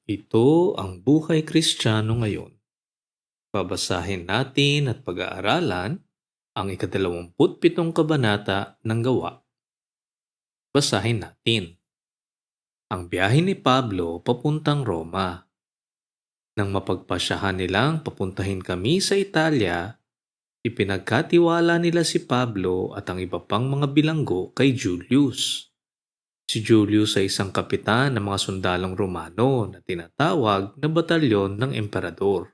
Ito ang buhay Kristiyano ngayon. Babasahin natin at pag-aaralan ang ika-27 kabanata ng Gawa. Basahin natin. Ang biyahe ni Pablo papuntang Roma. Nang mapagpasyahan nilang papuntahin kami sa Italia, ipinagkatiwala nila si Pablo at ang iba pang mga bilanggo kay Julius. Si Julius ay isang kapitan ng mga sundalong Romano na tinatawag na batalyon ng emperador.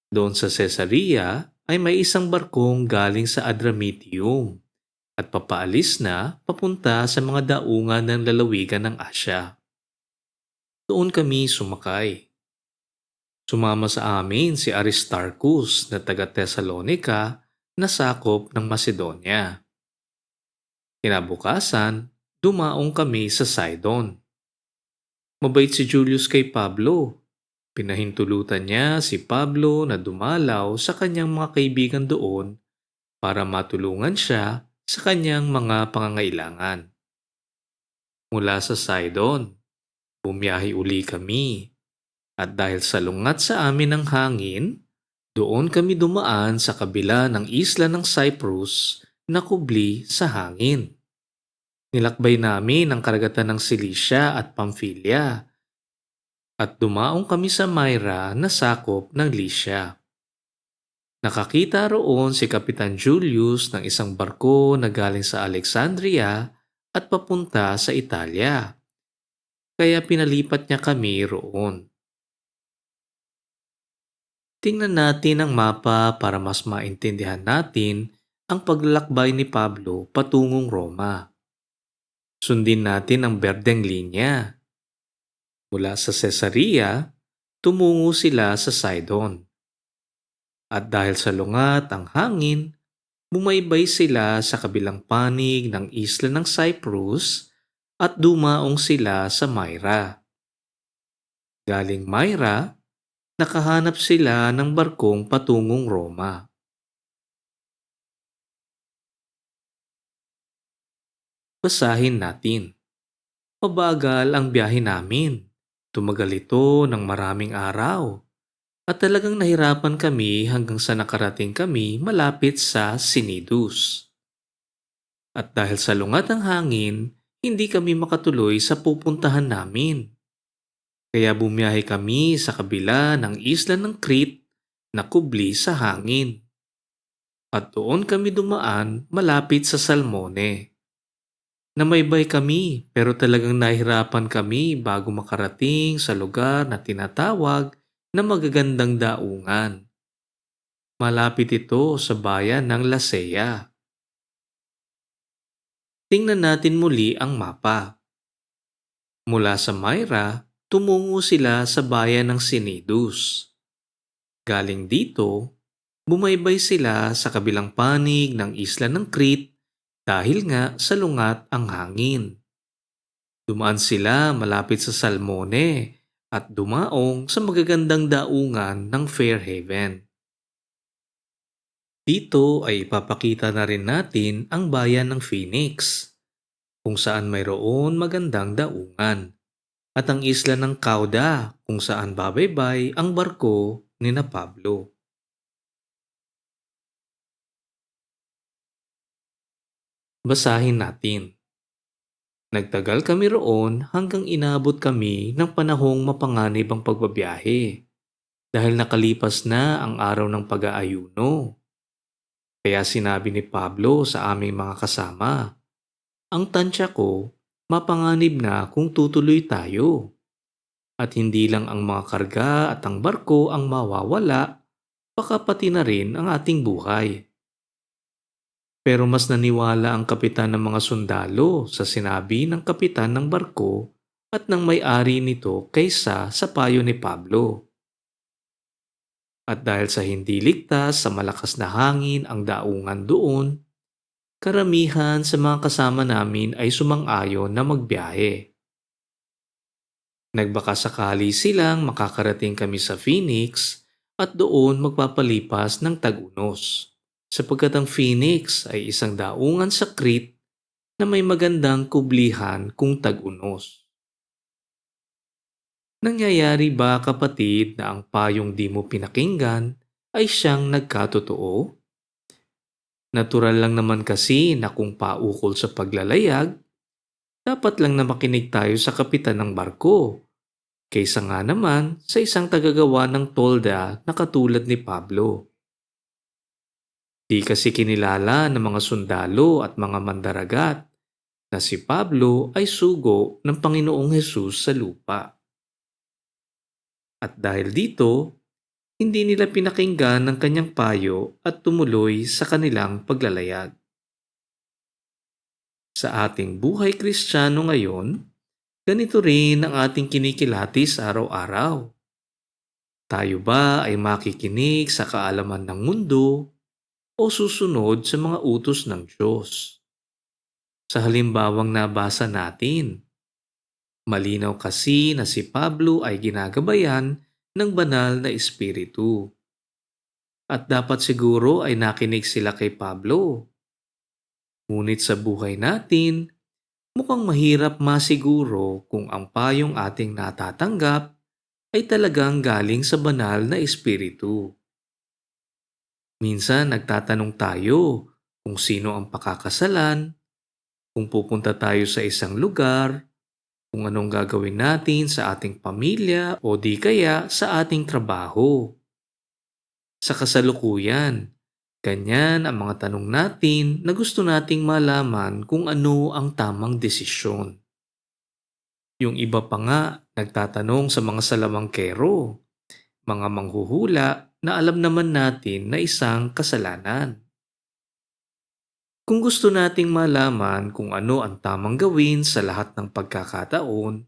Doon sa Caesarea ay may isang barkong galing sa Adramyttium at papaalis na papunta sa mga daungan ng lalawigan ng Asya. Doon kami sumakay. Sumama sa amin si Aristarchus na taga Thessalonica na sakop ng Macedonia. Kinabukasan, dumaong kami sa Sidon. Mabait si Julius kay Pablo. Pinahintulutan niya si Pablo na dumalaw sa kanyang mga kaibigan doon para matulungan siya sa kanyang mga pangangailangan. Mula sa Sidon, bumiyahe uli kami at dahil salungat sa amin ng hangin, doon kami dumaan sa kabila ng isla ng Cyprus na kubli sa hangin. Nilakbay namin ang karagatan ng Cilicia at Pamphylia at dumaong kami sa Myra na sakop ng Lycia. Nakakita roon si Kapitan Julius ng isang barko na galing sa Alexandria at papunta sa Italia. Kaya pinalipat niya kami roon. Tingnan natin ang mapa para mas maintindihan natin ang paglalakbay ni Pablo patungong Roma. Sundin natin ang berdeng linya. Mula sa Caesarea, tumungo sila sa Sidon. At dahil sa lungat ang hangin, bumaybay sila sa kabilang panig ng isla ng Cyprus at dumaong sila sa Myra. Galing Myra, nakahanap sila ng barkong patungong Roma. Basahin natin. Mabagal ang biyahe namin. Tumagal ito ng maraming araw. At talagang nahirapan kami hanggang sa nakarating kami malapit sa Sinidus. At dahil sa lungat ng hangin, hindi kami makatuloy sa pupuntahan namin. Kaya bumiyahe kami sa kabila ng isla ng Crete na kubli sa hangin. At doon kami dumaan malapit sa Salmone. Namaybay kami pero talagang nahirapan kami bago makarating sa lugar na tinatawag na magagandang daungan. Malapit ito sa bayan ng Lasea. Tingnan natin muli ang mapa. Mula sa Myra, tumungo sila sa bayan ng Sinidus. Galing dito, bumaybay sila sa kabilang panig ng isla ng Crete dahil nga sa lungat ang hangin. Dumaan sila malapit sa Salmone at dumaong sa magagandang daungan ng Fairhaven. Dito ay ipapakita na rin natin ang bayan ng Phoenix, kung saan mayroon magandang daungan, at ang isla ng Cauda kung saan babaybay ang barko ni na Pablo. Basahin natin. Nagtagal kami roon hanggang inabot kami ng panahong mapanganib ang pagbabiyahe dahil nakalipas na ang araw ng pag-aayuno. Kaya sinabi ni Pablo sa aming mga kasama, "Ang tansya ko, mapanganib na kung tutuloy tayo. At hindi lang ang mga karga at ang barko ang mawawala, baka pati na rin ang ating buhay." Pero mas naniwala ang kapitan ng mga sundalo sa sinabi ng kapitan ng barko at ng may-ari nito kaysa sa payo ni Pablo. At dahil sa hindi ligtas sa malakas na hangin ang daungan doon, karamihan sa mga kasama namin ay sumang-ayon na magbiyahe. Nagbaka sakali silang makakarating kami sa Phoenix at doon magpapalipas ng tag-unos. Sapagkat ang Phoenix ay isang daungan sa Crete na may magandang kublihan kung tag-unos. Nangyayari ba, kapatid, na ang payong di mo pinakinggan ay siyang nagkatotoo? Natural lang naman kasi na kung paukol sa paglalayag, dapat lang na makinig tayo sa kapitan ng barko, kaysa nga naman sa isang tagagawa ng tolda na katulad ni Pablo. Di kasi kinilala ng mga sundalo at mga mandaragat na si Pablo ay sugo ng Panginoong Hesus sa lupa. At dahil dito, hindi nila pinakinggan ang kanyang payo at tumuloy sa kanilang paglalayag. Sa ating buhay Kristiyano ngayon, ganito rin ang ating kinikilatis araw-araw. Tayo ba ay makikinig sa kaalaman ng mundo o susunod sa mga utos ng Diyos? Sa halimbawang nabasa natin, malinaw kasi na si Pablo ay ginagabayan ng banal na espiritu. At dapat siguro ay nakinig sila kay Pablo. Ngunit sa buhay natin, mukhang mahirap masiguro kung ang payong ating natatanggap ay talagang galing sa banal na espiritu. Minsan nagtatanong tayo kung sino ang pakakasalan, kung pupunta tayo sa isang lugar, kung anong gagawin natin sa ating pamilya o di kaya sa ating trabaho. Sa kasalukuyan, ganyan ang mga tanong natin na gusto nating malaman kung ano ang tamang desisyon. Yung iba pa nga nagtatanong sa mga salamangkero, mga manghuhula na alam naman natin na isang kasalanan. Kung gusto nating malaman kung ano ang tamang gawin sa lahat ng pagkakataon,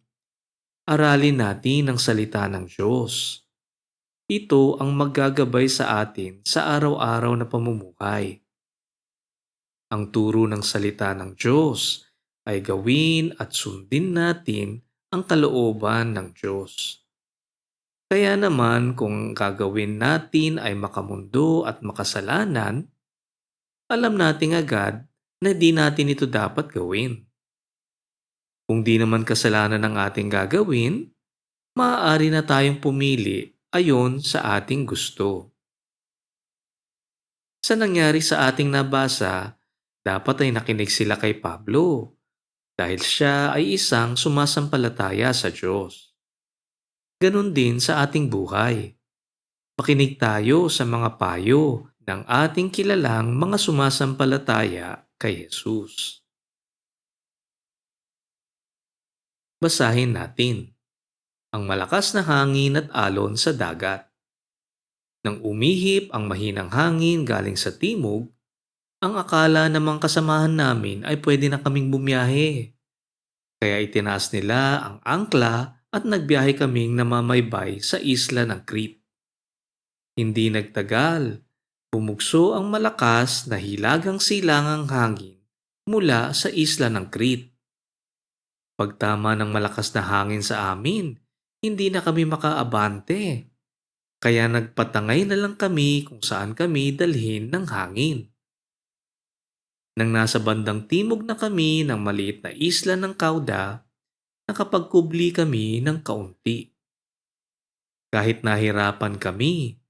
aralin natin ang salita ng Diyos. Ito ang maggagabay sa atin sa araw-araw na pamumuhay. Ang turo ng salita ng Diyos ay gawin at sundin natin ang kalooban ng Diyos. Kaya naman kung gagawin natin ay makamundo at makasalanan, alam nating agad na di natin ito dapat gawin. Kung di naman kasalanan ang ating gagawin, maaari na tayong pumili ayon sa ating gusto. Sa nangyari sa ating nabasa, dapat ay nakinig sila kay Pablo dahil siya ay isang sumasampalataya sa Diyos. Ganon din sa ating buhay. Makinig tayo sa mga payo ng ating kilalang mga sumasampalataya kay Jesus. Basahin natin. Ang malakas na hangin at alon sa dagat. Nang umihip ang mahinang hangin galing sa timog, ang akala namang kasamahan namin ay pwede na kaming bumiyahe. Kaya itinaas nila ang angkla at nagbiyahe kaming namamaybay sa isla ng Crete. Hindi nagtagal, bumugso ang malakas na hilagang silangang hangin mula sa isla ng Crete. Pagtama ng malakas na hangin sa amin, hindi na kami makaabante. Kaya nagpatangay na lang kami kung saan kami dalhin ng hangin. Nang nasa bandang timog na kami ng maliit na isla ng Cauda, nakapagkubli kami ng kaunti. Kahit nahirapan kami,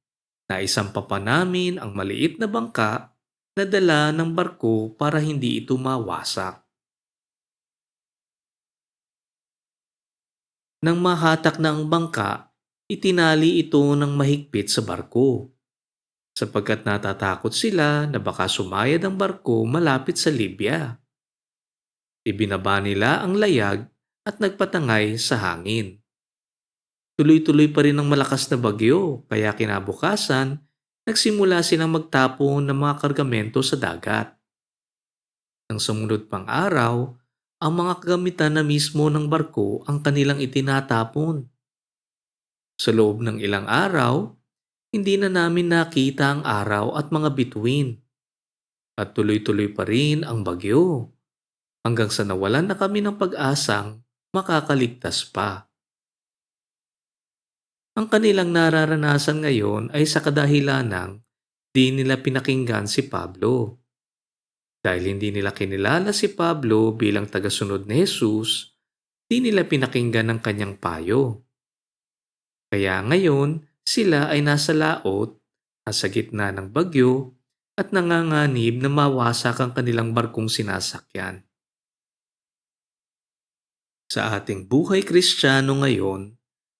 naisampa pa namin ang maliit na bangka na dala ng barko para hindi ito mawasak. Nang mahatak na ang bangka, itinali ito ng mahigpit sa barko, sapagkat natatakot sila na baka sumayad ang barko malapit sa Libya. Ibinaba nila ang layag at nagpatangay sa hangin. Tuloy-tuloy pa rin ang malakas na bagyo, kaya kinabukasan, nagsimula silang magtapon ng mga kargamento sa dagat. Nang sumunod pang araw, ang mga kagamitan na mismo ng barko ang kanilang itinatapon. Sa loob ng ilang araw, hindi na namin nakita ang araw at mga bituin. At tuloy-tuloy pa rin ang bagyo, hanggang sa nawalan na kami ng pag-asang makakaligtas pa. Ang kanilang nararanasan ngayon ay sa kadahilanang di nila pinakinggan si Pablo. Dahil hindi nila kinilala si Pablo bilang tagasunod ni Jesus, di nila pinakinggan ang kanyang payo. Kaya ngayon, sila ay nasa laot, nasa gitna ng bagyo, at nanganganib na mawasak ang kanilang barkong sinasakyan. Sa ating buhay Kristiyano ngayon,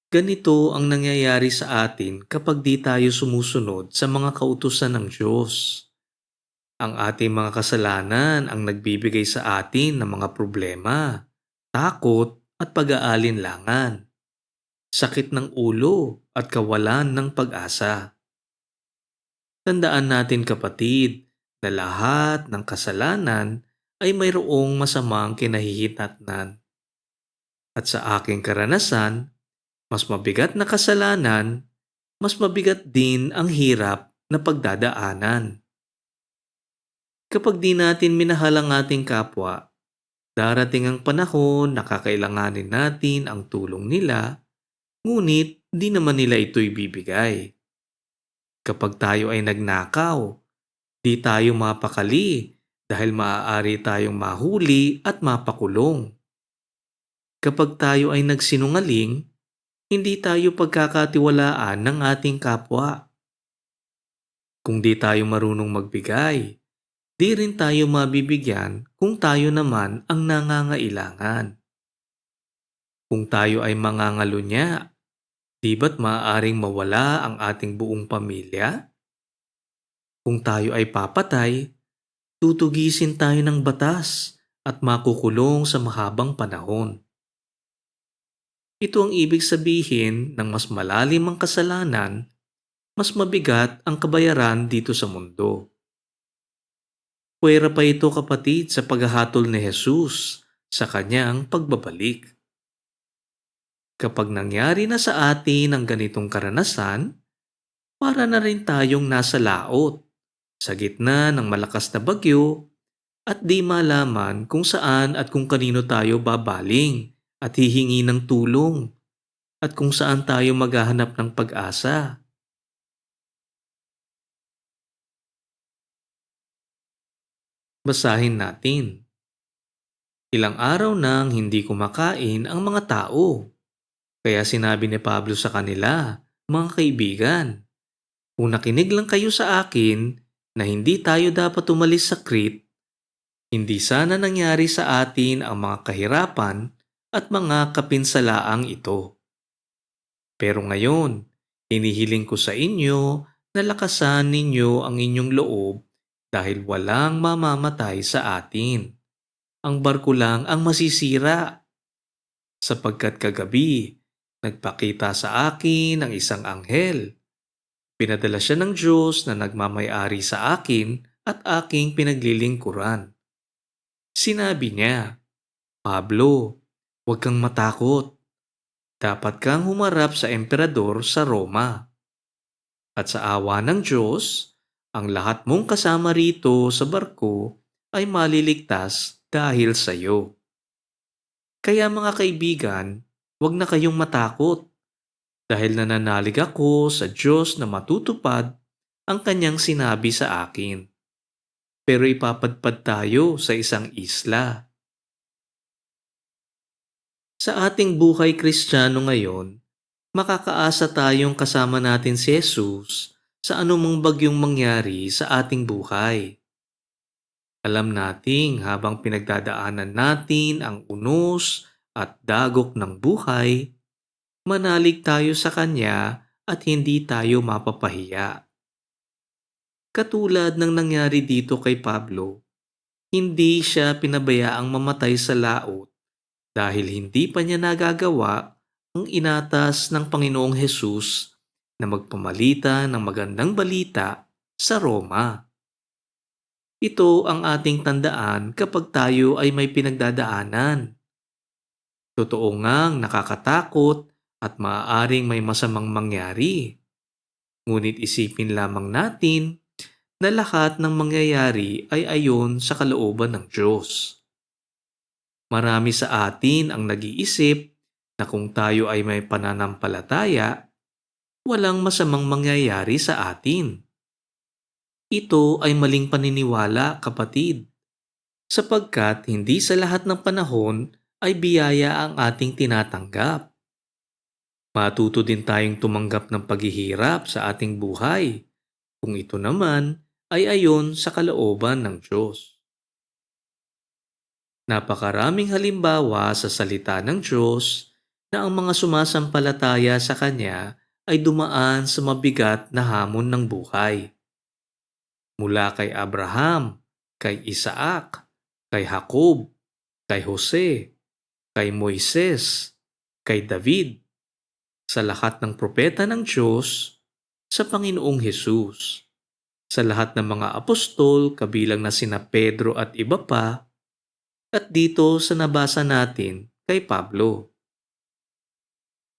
ganito ang nangyayari sa atin kapag di tayo sumusunod sa mga kautusan ng Diyos. Ang ating mga kasalanan ang nagbibigay sa atin ng mga problema, takot at pag-aalinlangan, sakit ng ulo at kawalan ng pag-asa. Tandaan natin kapatid na lahat ng kasalanan ay mayroong masamang kinahihinatnan. At sa aking karanasan, mas mabigat na kasalanan, mas mabigat din ang hirap na pagdadaanan. Kapag di natin minahal ang ating kapwa, darating ang panahon na kakailanganin natin ang tulong nila, ngunit di naman nila ito ibibigay. Kapag tayo ay nagnakaw, di tayo mapakali dahil maaari tayong mahuli at mapakulong. Kapag tayo ay nagsinungaling, hindi tayo pagkakatiwalaan ng ating kapwa. Kung di tayo marunong magbigay, di rin tayo mabibigyan kung tayo naman ang nangangailangan. Kung tayo ay mangangalunya, di ba't maaaring mawala ang ating buong pamilya? Kung tayo ay papatay, tutugisin tayo ng batas at makukulong sa mahabang panahon. Ito ang ibig sabihin ng mas malalim ang kasalanan, mas mabigat ang kabayaran dito sa mundo. Puwera pa ito kapatid sa paghahatol ni Jesus sa kanyang pagbabalik. Kapag nangyari na sa atin ang ganitong karanasan, para na rin tayong nasa laot, sa gitna ng malakas na bagyo, at di malaman kung saan at kung kanino tayo babaling at hihingi ng tulong, at kung saan tayo maghahanap ng pag-asa. Basahin natin. Ilang araw nang hindi kumakain ang mga tao. Kaya sinabi ni Pablo sa kanila, mga kaibigan, kung nakinig lang kayo sa akin na hindi tayo dapat umalis sa Crete, hindi sana nangyari sa atin ang mga kahirapan at mga kapinsalaang ito. Pero ngayon, hinihiling ko sa inyo na lakasan ninyo ang inyong loob dahil walang mamamatay sa atin. Ang barko lang ang masisira. Sapagkat kagabi, nagpakita sa akin ang isang anghel. Pinadala siya ng Diyos na nagmamay-ari sa akin at aking pinaglilingkuran. Sinabi niya, Pablo, huwag kang matakot. Dapat kang humarap sa emperador sa Roma. At sa awa ng Diyos, ang lahat mong kasama rito sa barko ay maliligtas dahil sa iyo. Kaya mga kaibigan, huwag na kayong matakot dahil nananalig ako sa Diyos na matutupad ang kanyang sinabi sa akin. Pero ipapadpad tayo sa isang isla. Sa ating buhay Kristiyano ngayon, makakaasa tayong kasama natin si Jesus sa anumang bagyong mangyari sa ating buhay. Alam nating habang pinagdadaanan natin ang unos at dagok ng buhay, manalig tayo sa Kanya at hindi tayo mapapahiya. Katulad ng nangyari dito kay Pablo, hindi siya pinabayaang mamatay sa laot dahil hindi pa niya nagagawa ang inatas ng Panginoong Hesus na magpamalita ng magandang balita sa Roma. Ito ang ating tandaan kapag tayo ay may pinagdadaanan. Totoo ngang nakakatakot at maaaring may masamang mangyari. Ngunit isipin lamang natin na lahat ng mangyayari ay ayon sa kalooban ng Diyos. Marami sa atin ang nag-iisip na kung tayo ay may pananampalataya, walang masamang mangyayari sa atin. Ito ay maling paniniwala, kapatid, sapagkat hindi sa lahat ng panahon ay biyaya ang ating tinatanggap. Matuto din tayong tumanggap ng paghihirap sa ating buhay kung ito naman ay ayon sa kalooban ng Diyos. Napakaraming halimbawa sa salita ng Diyos na ang mga sumasampalataya sa Kanya ay dumaan sa mabigat na hamon ng buhay. Mula kay Abraham, kay Isaac, kay Jacob, kay Jose, kay Moises, kay David, sa lahat ng propeta ng Diyos, sa Panginoong Hesus, sa lahat ng mga apostol kabilang na sina Pedro at iba pa, at dito sa nabasa natin kay Pablo.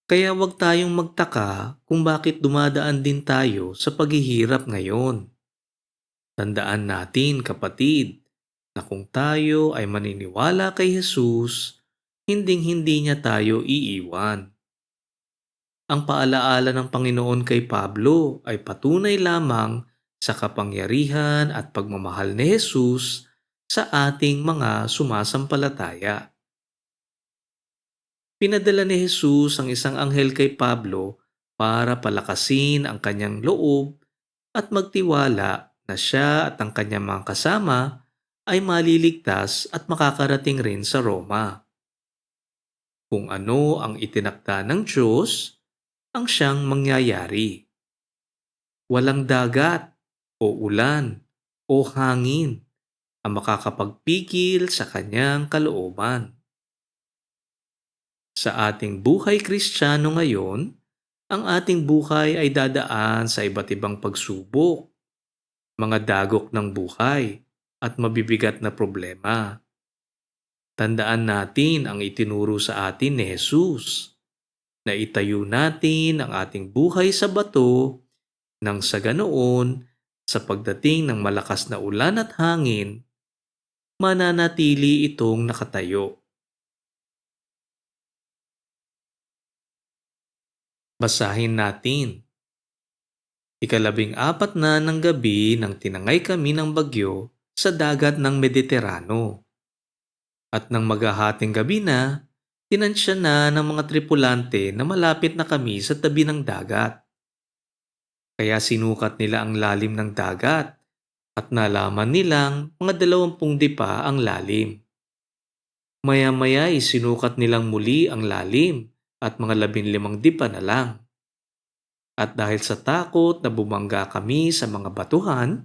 Kaya huwag tayong magtaka kung bakit dumadaan din tayo sa paghihirap ngayon. Tandaan natin, kapatid, na kung tayo ay maniniwala kay Jesus, hinding-hindi niya tayo iiwan. Ang paalaala ng Panginoon kay Pablo ay patunay lamang sa kapangyarihan at pagmamahal ni Jesus sa ating mga sumasampalataya. Pinadala ni Jesus ang isang anghel kay Pablo para palakasin ang kanyang loob at magtiwala na siya at ang kanyang mga kasama ay maliligtas at makakarating rin sa Roma. Kung ano ang itinakda ng Diyos, ang siyang mangyayari. Walang dagat o ulan o hangin ang makakapagpigil sa kanyang kalooban. Sa ating buhay Kristiyano ngayon, ang ating buhay ay dadaan sa iba't ibang pagsubok, mga dagok ng buhay, at mabibigat na problema. Tandaan natin ang itinuro sa atin ni Jesus, na itayo natin ang ating buhay sa bato nang sa ganoon, sa pagdating ng malakas na ulan at hangin, mananatili itong nakatayo. Basahin natin. Ikalabing-apat na ng gabi nang tinangay kami ng bagyo sa dagat ng Mediterano. At nang maghahating gabi na, tinansya na ng mga tripulante na malapit na kami sa tabi ng dagat. Kaya sinukat nila ang lalim ng dagat at nalaman nilang mga 20 dipa ang lalim. Maya-maya sinukat nilang muli ang lalim at mga 15 dipa na lang. At dahil sa takot na bumangga kami sa mga batuhan,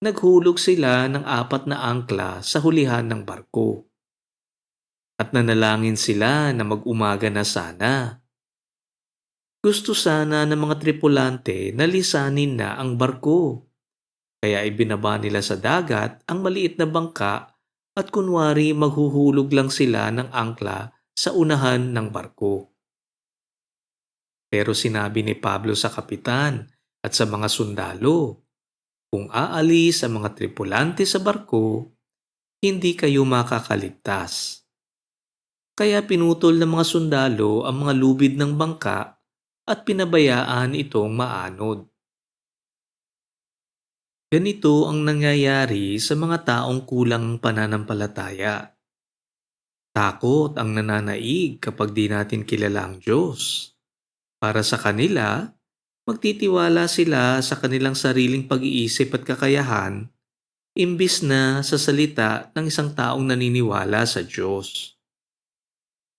naghulog sila ng 4 na angkla sa hulihan ng barko. At nanalangin sila na mag-umaga na sana. Gusto sana ng mga tripulante na lisanin na ang barko. Kaya ibinaba nila sa dagat ang maliit na bangka at kunwari maghuhulog lang sila ng angkla sa unahan ng barko. Pero sinabi ni Pablo sa kapitan at sa mga sundalo, kung aalis ang mga tripulante sa barko, hindi kayo makakaligtas. Kaya pinutol ng mga sundalo ang mga lubid ng bangka at pinabayaan itong maanod. Ganito ang nangyayari sa mga taong kulang pananampalataya. Takot ang nananaig kapag di natin kilala ang Diyos. Para sa kanila, magtitiwala sila sa kanilang sariling pag-iisip at kakayahan imbis na sa salita ng isang taong naniniwala sa Diyos.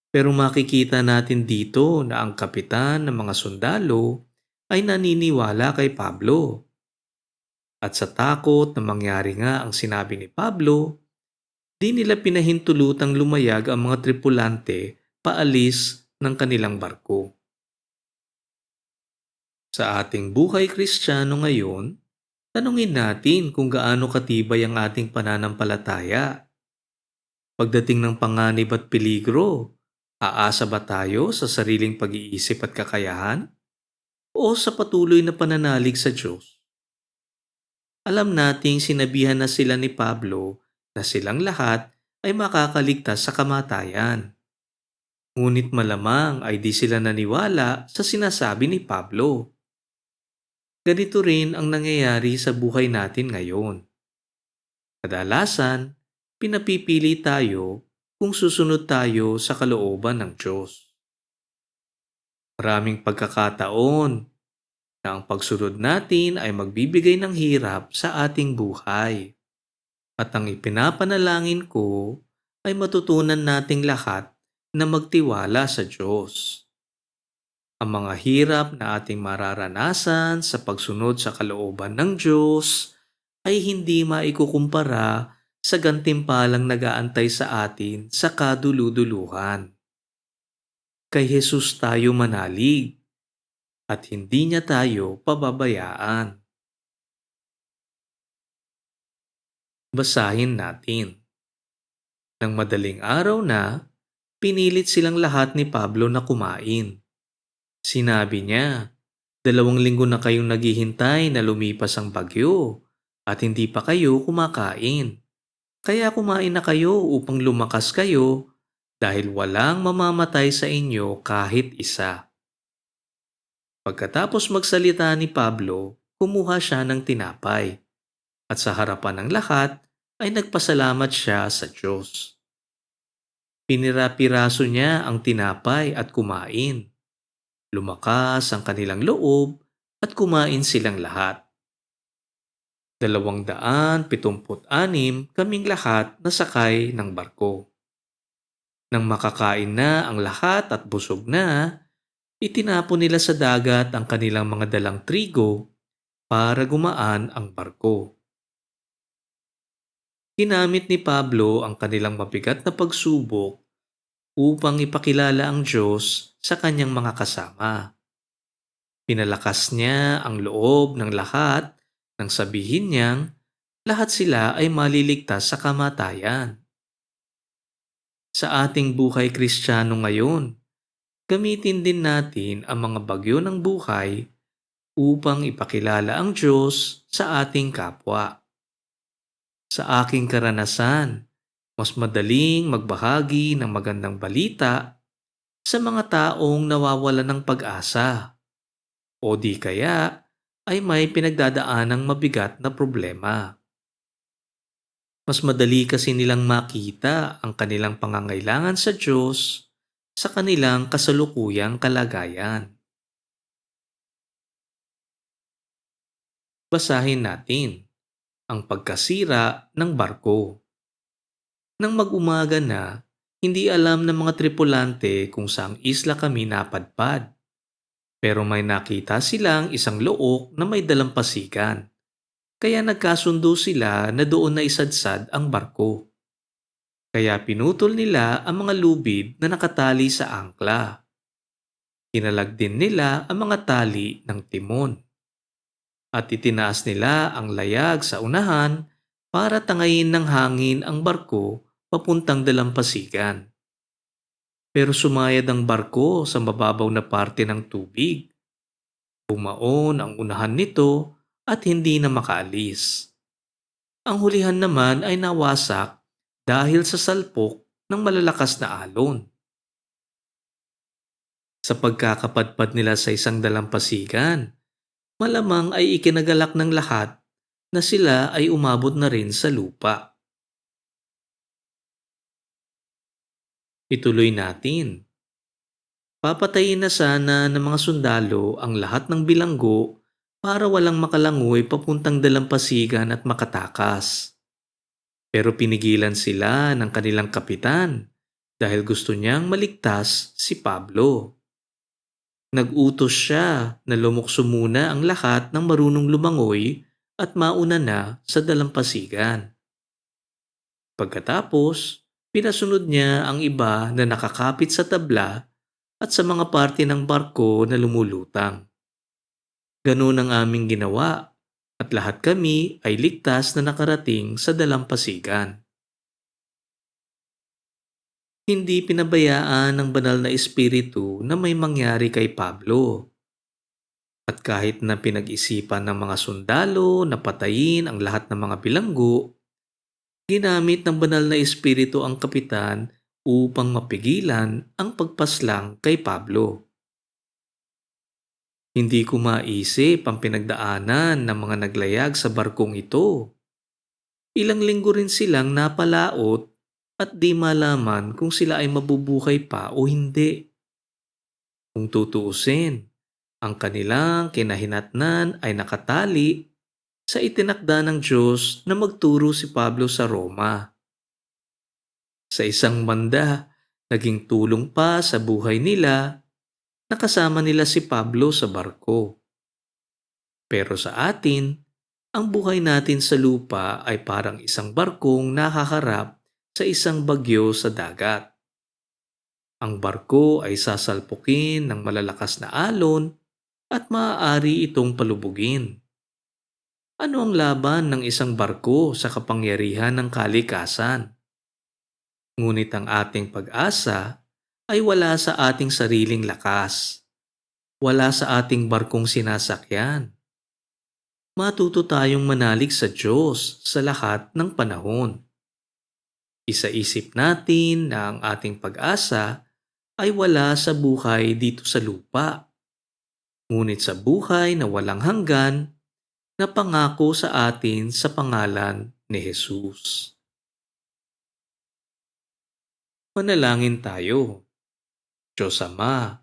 Pero makikita natin dito na ang kapitan ng mga sundalo ay naniniwala kay Pablo. At sa takot na mangyari nga ang sinabi ni Pablo, di nila pinahintulutang lumayag ang mga tripulante paalis ng kanilang barko. Sa ating buhay Kristiyano ngayon, tanungin natin kung gaano katibay ang ating pananampalataya. Pagdating ng panganib at peligro, aasa ba tayo sa sariling pag-iisip at kakayahan o sa patuloy na pananalig sa Diyos? Alam nating sinabihan na sila ni Pablo na silang lahat ay makakaligtas sa kamatayan. Ngunit malamang ay di sila naniwala sa sinasabi ni Pablo. Ganito rin ang nangyayari sa buhay natin ngayon. Kadalasan, pinapipili tayo kung susunod tayo sa kalooban ng Diyos. Maraming pagkakataon na ang pagsunod natin ay magbibigay ng hirap sa ating buhay. At ang ipinapanalangin ko ay matutunan nating lahat na magtiwala sa Diyos. Ang mga hirap na ating mararanasan sa pagsunod sa kalooban ng Diyos ay hindi maikukumpara sa gantimpalang nag-aantay sa atin sa kaduluduluhan. Kay Jesus tayo manalig at hindi niya tayo pababayaan. Basahin natin. Nang madaling araw na, pinilit silang lahat ni Pablo na kumain. Sinabi niya, 2 linggo na kayong naghihintay na lumipas ang bagyo at hindi pa kayo kumakain. Kaya kumain na kayo upang lumakas kayo dahil walang mamamatay sa inyo kahit isa. Pagkatapos magsalita ni Pablo, kumuha siya ng tinapay at sa harapan ng lahat ay nagpasalamat siya sa Diyos. Pinira-piraso niya ang tinapay at kumain. Lumakas ang kanilang loob at kumain silang lahat. 276 kaming lahat nasakay ng barko. Nang makakain na ang lahat at busog na, itinapon nila sa dagat ang kanilang mga dalang trigo para gumaan ang barko. Ginamit ni Pablo ang kanilang mabigat na pagsubok upang ipakilala ang Diyos sa kanyang mga kasama. Pinalakas niya ang loob ng lahat nang sabihin niyang lahat sila ay maliligtas sa kamatayan. Sa ating buhay Kristiyano ngayon, gamitin din natin ang mga bagyo ng buhay upang ipakilala ang Diyos sa ating kapwa. Sa aking karanasan, mas madaling magbahagi ng magandang balita sa mga taong nawawalan ng pag-asa o di kaya ay may pinagdadaanang mabigat na problema. Mas madali kasi nilang makita ang kanilang pangangailangan sa Diyos sa kanilang kasalukuyang kalagayan. Basahin natin ang pagkasira ng barko. Nang mag-umaga na, hindi alam ng mga tripulante kung saang isla kami napadpad. Pero may nakita silang isang look na may dalampasigan. Kaya nagkasundo sila na doon na isadsad ang barko. Kaya pinutol nila ang mga lubid na nakatali sa angkla. Kinalag din nila ang mga tali ng timon. At itinaas nila ang layag sa unahan para tangayin ng hangin ang barko papuntang dalampasigan. Pero sumayad ang barko sa mababaw na parte ng tubig. Bumaon ang unahan nito at hindi na makaalis. Ang hulihan naman ay nawasak dahil sa salpok ng malalakas na alon. Sa pagkakapadpad nila sa isang dalampasigan, malamang ay ikinagalak ng lahat na sila ay umabot na rin sa lupa. Ituloy natin. Papatayin na sana ng mga sundalo ang lahat ng bilanggo para walang makalangoy papuntang dalampasigan at makatakas. Pero pinigilan sila ng kanilang kapitan dahil gusto niyang maligtas si Pablo. Nag-utos siya na lumukso muna ang lahat ng marunong lumangoy at mauna na sa dalampasigan. Pagkatapos, pinasunod niya ang iba na nakakapit sa tabla at sa mga parte ng barko na lumulutang. Ganun ang aming ginawa at lahat kami ay ligtas na nakarating sa dalampasigan. Hindi pinabayaan ng banal na espiritu na may mangyari kay Pablo. At kahit na pinag-isipan ng mga sundalo na patayin ang lahat ng mga bilanggo, ginamit ng banal na espiritu ang kapitan upang mapigilan ang pagpaslang kay Pablo. Hindi ko maisip ang pinagdaanan ng mga naglayag sa barkong ito. Ilang linggo rin silang napalaot at di malaman kung sila ay mabubuhay pa o hindi. Kung tutuusin, ang kanilang kinahinatnan ay nakatali sa itinakda ng Diyos na magturo si Pablo sa Roma. Sa isang banda, naging tulong pa sa buhay nila na kasama nila si Pablo sa barko. Pero sa atin, ang buhay natin sa lupa ay parang isang barkong nakaharap sa isang bagyo sa dagat. Ang barko ay sasalpukin ng malalakas na alon at maaari itong palubugin. Ano ang laban ng isang barko sa kapangyarihan ng kalikasan? Ngunit ang ating pag-asa ay wala sa ating sariling lakas. Wala sa ating barkong sinasakyan. Matuto tayong manalig sa Diyos sa lahat ng panahon. Isaisip natin na ang ating pag-asa ay wala sa buhay dito sa lupa, ngunit sa buhay na walang hanggan na pangako sa atin sa pangalan ni Jesus. Manalangin tayo. Diyos Ama,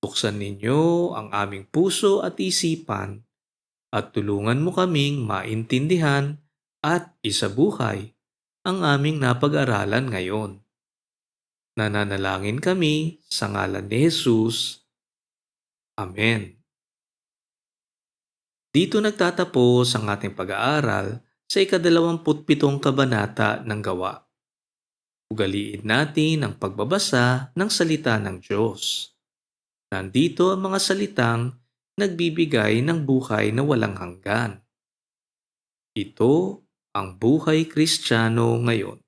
buksan ninyo ang aming puso at isipan at tulungan mo kaming maintindihan at isabuhay ang aming napag-aralan ngayon. Nananalangin kami sa ngalan ni Jesus. Amen. Dito nagtatapos ang ating pag-aaral sa ika-27 kabanata ng Gawa. Ugaliin natin ang pagbabasa ng salita ng Diyos. Nandito ang mga salitang nagbibigay ng buhay na walang hanggan. Ito ang buhay Kristiyano ngayon.